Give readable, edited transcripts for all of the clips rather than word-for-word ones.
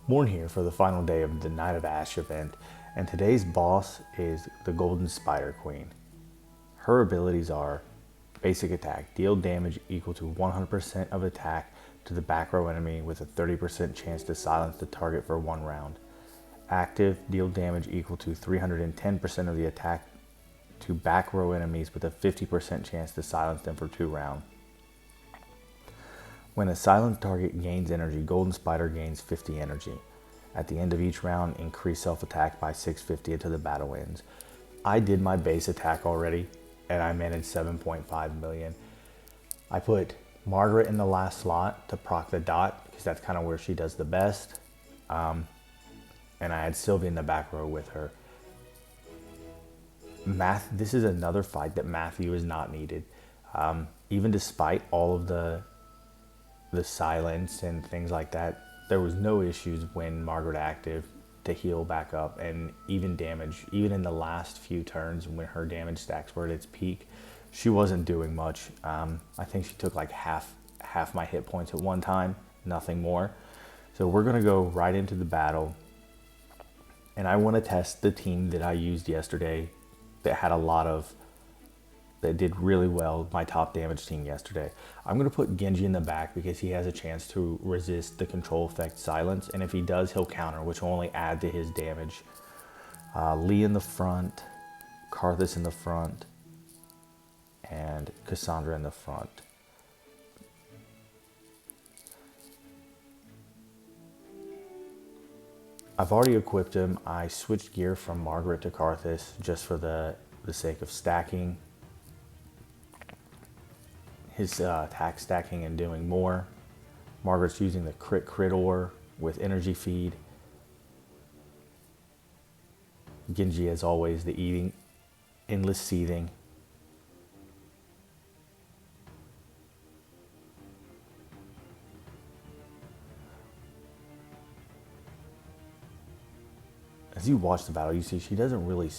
MourN here for the final day of the Night of Ash event, and today's boss is the Golden Spider Queen. Her abilities are basic attack, deal damage equal to 100% of attack to the back row enemy with a 30% chance to silence the target for 1 round. Active, deal damage equal to 310% of the attack to back row enemies with a 50% chance to silence them for 2 rounds. When a silenced target gains energy, Golden Spider gains 50 energy. At the end of each round, increase self-attack by 650 until the battle ends. I did my base attack already, and I managed 7.5 million. I put Margaret in the last slot to proc the dot, because that's kind of where she does the best. And I had Sylvie in the back row with her. This is another fight that Matthew is not needed. Even despite all of the silence and things like that, there was no issues when Margaret active to heal back up, and even damage, even in the last few turns when her damage stacks were at its peak, she wasn't doing much. I think she took like half my hit points at one time, nothing more. So we're gonna go right into the battle, and I want to test the team that I used yesterday that had that did really well, my top damage team yesterday. I'm going to put Genji in the back because he has a chance to resist the control effect silence, and if he does, he'll counter, which will only add to his damage. Lee in the front, Karthus in the front, and Cassandra in the front. I've already equipped him. I switched gear from Margaret to Karthus just for the sake of stacking. His attack stacking and doing more. Margaret's using the crit ore with energy feed. Genji, as always, the eating, endless seething. As you watch the battle, you see she doesn't really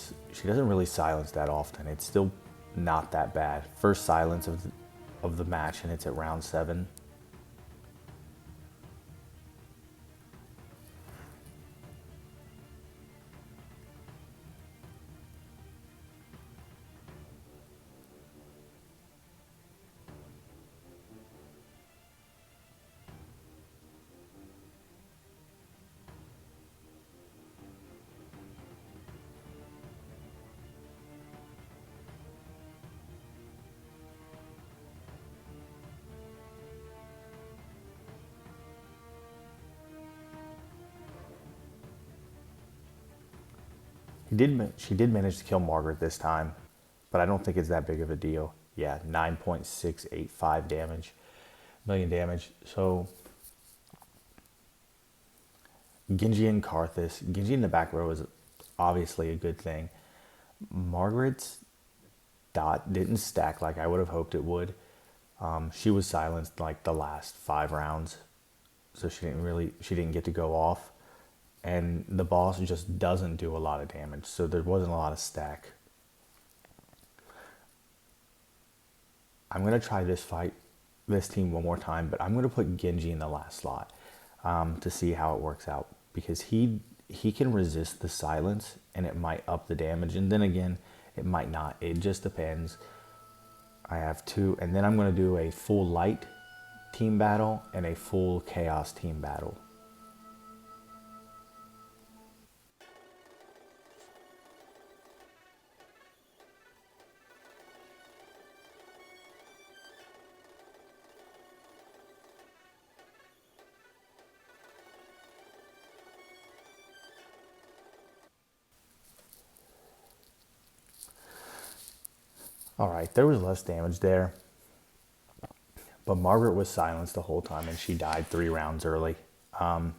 silence that often. It's still not that bad. First silence of the match, and it's at round 7. She did manage to kill Margaret this time, but I don't think it's that big of a deal. Yeah, 9.685 million damage. So Genji and Karthus. Genji in the back row is obviously a good thing. Margaret's dot didn't stack like I would have hoped it would. She was silenced like the last 5 rounds, so she didn't get to go off. And the boss just doesn't do a lot of damage, so there wasn't a lot of stack. I'm going to try this team one more time, but I'm going to put Genji in the last slot to see how it works out, because he can resist the silence, and it might up the damage, and then again, it might not. It just depends. I have 2, and then I'm going to do a full light team battle and a full chaos team battle. All right, there was less damage there, but Margaret was silenced the whole time, and she died 3 rounds early. But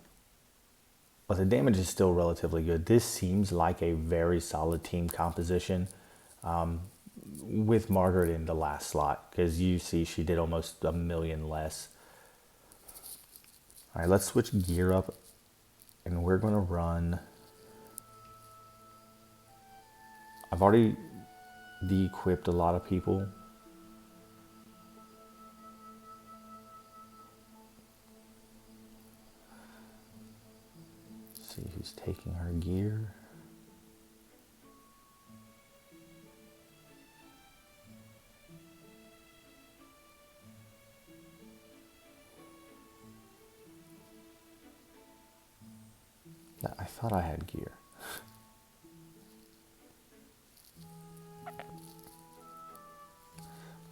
the damage is still relatively good. This seems like a very solid team composition with Margaret in the last slot, because you see she did almost 1 million less. All right, let's switch gear up, and we're going to run. I've already de-equipped a lot of people. see who's taking her gear. I thought I had gear.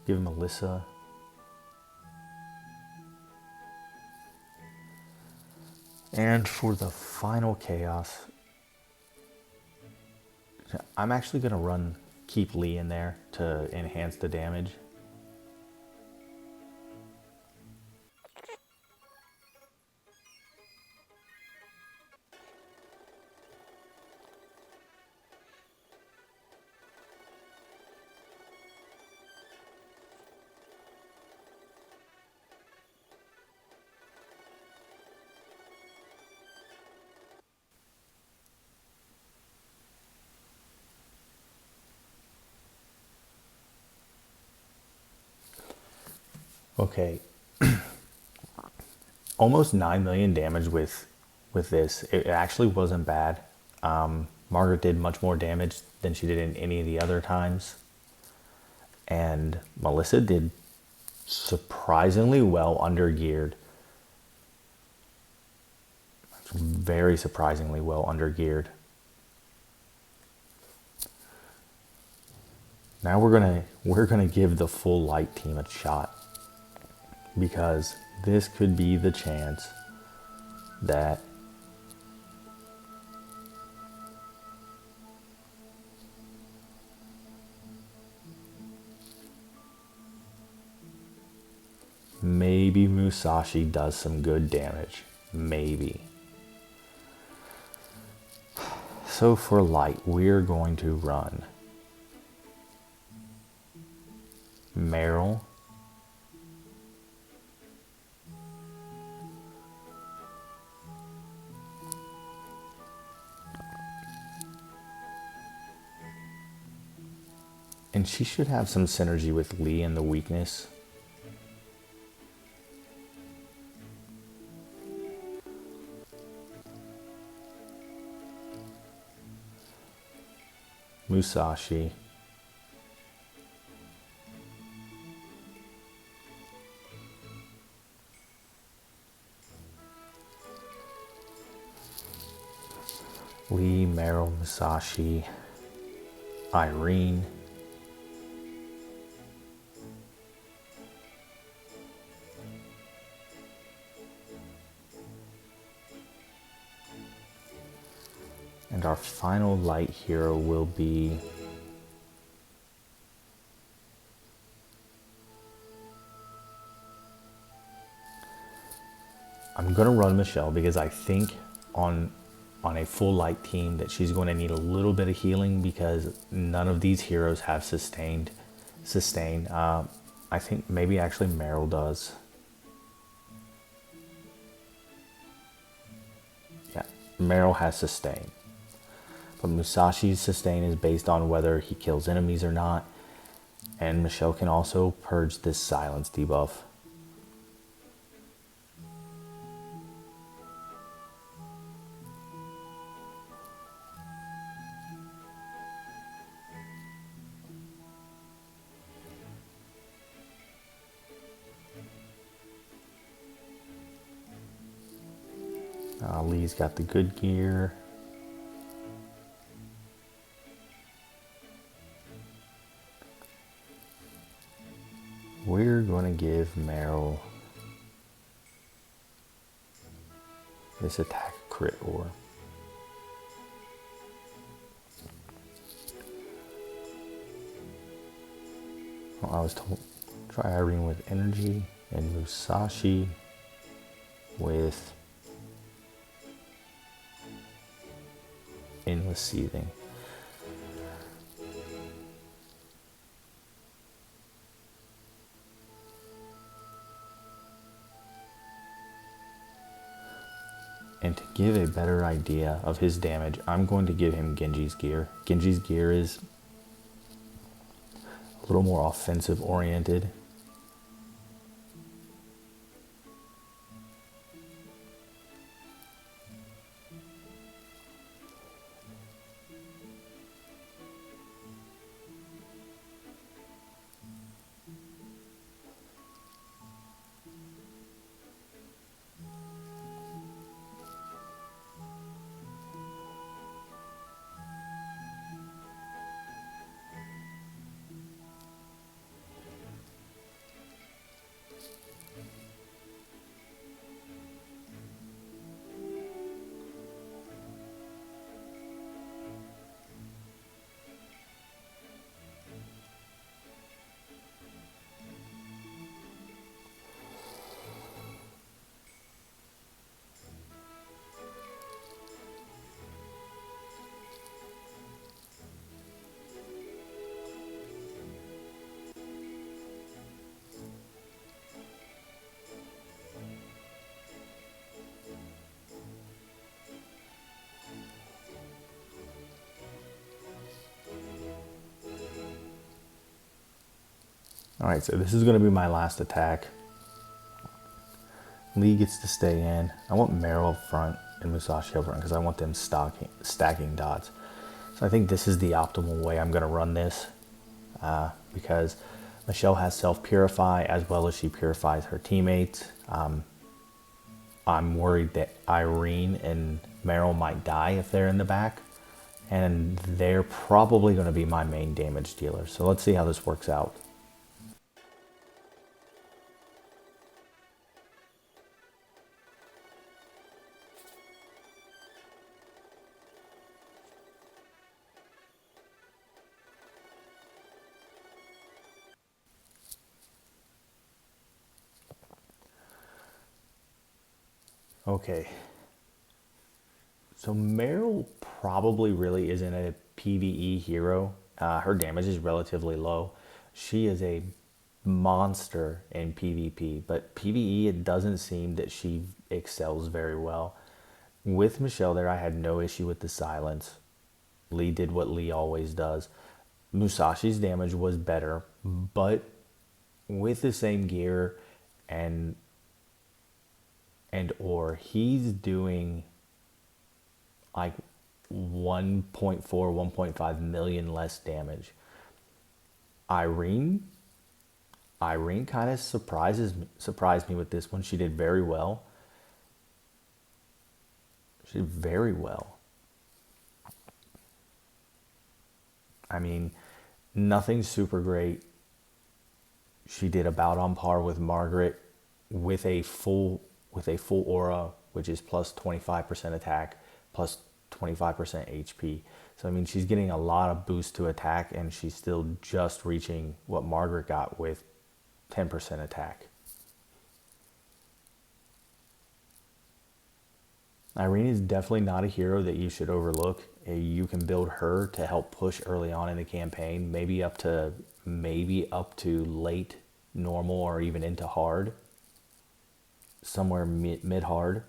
Give Melissa. And for the final chaos, I'm actually going to keep Lee in there to enhance the damage. Okay, almost 9 million damage with this. It actually wasn't bad. Margaret did much more damage than she did in any of the other times. And Melissa did surprisingly well under geared. Very surprisingly well under geared. Now we're gonna give the full light team a shot, because this could be the chance that maybe Musashi does some good damage. Maybe. So for light, we're going to run Meryl, and she should have some synergy with Lee in the weakness. Musashi. Lee, Meryl, Musashi, Irene. And our final light hero will be I'm going to run Michelle, because I think on a full light team that she's going to need a little bit of healing, because none of these heroes have sustain. I think maybe actually Meryl does. Yeah, Meryl has sustain. But Musashi's sustain is based on whether he kills enemies or not. And Michelle can also purge this silence debuff. Lee's got the good gear. We're going to give Meryl this attack crit ore. Well, I was told try Irene with energy and Musashi with endless seething. And to give a better idea of his damage, I'm going to give him Genji's gear. Genji's gear is a little more offensive oriented. All right, so this is going to be my last attack. Lee gets to stay in. I want Meryl up front and Musashi up front because I want them stacking dots. So I think this is the optimal way I'm going to run this because Michelle has self-purify as well as she purifies her teammates. I'm worried that Irene and Meryl might die if they're in the back, and they're probably going to be my main damage dealer. So let's see how this works out. Okay. So Meryl probably really isn't a PvE hero. Her damage is relatively low. She is a monster in PvP, but PvE, it doesn't seem that she excels very well. With Michelle there, I had no issue with the silence. Lee did what Lee always does. Musashi's damage was better, but with the same gear and or he's doing like 1.4, 1.5 million less damage. Irene kind of surprised me with this one. She did very well. She did very well. I mean, nothing super great. She did about on par with Margaret with a full aura, which is plus 25% attack, plus 25% HP. So I mean, she's getting a lot of boost to attack, and she's still just reaching what Margaret got with 10% attack. Irene is definitely not a hero that you should overlook. You can build her to help push early on in the campaign, maybe up to late normal or even into hard, somewhere mid hard.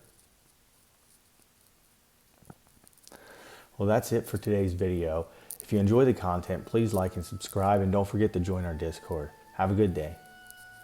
Well, that's it for today's video. If you enjoy the content, please like and subscribe, and don't forget to join our Discord. Have a good day.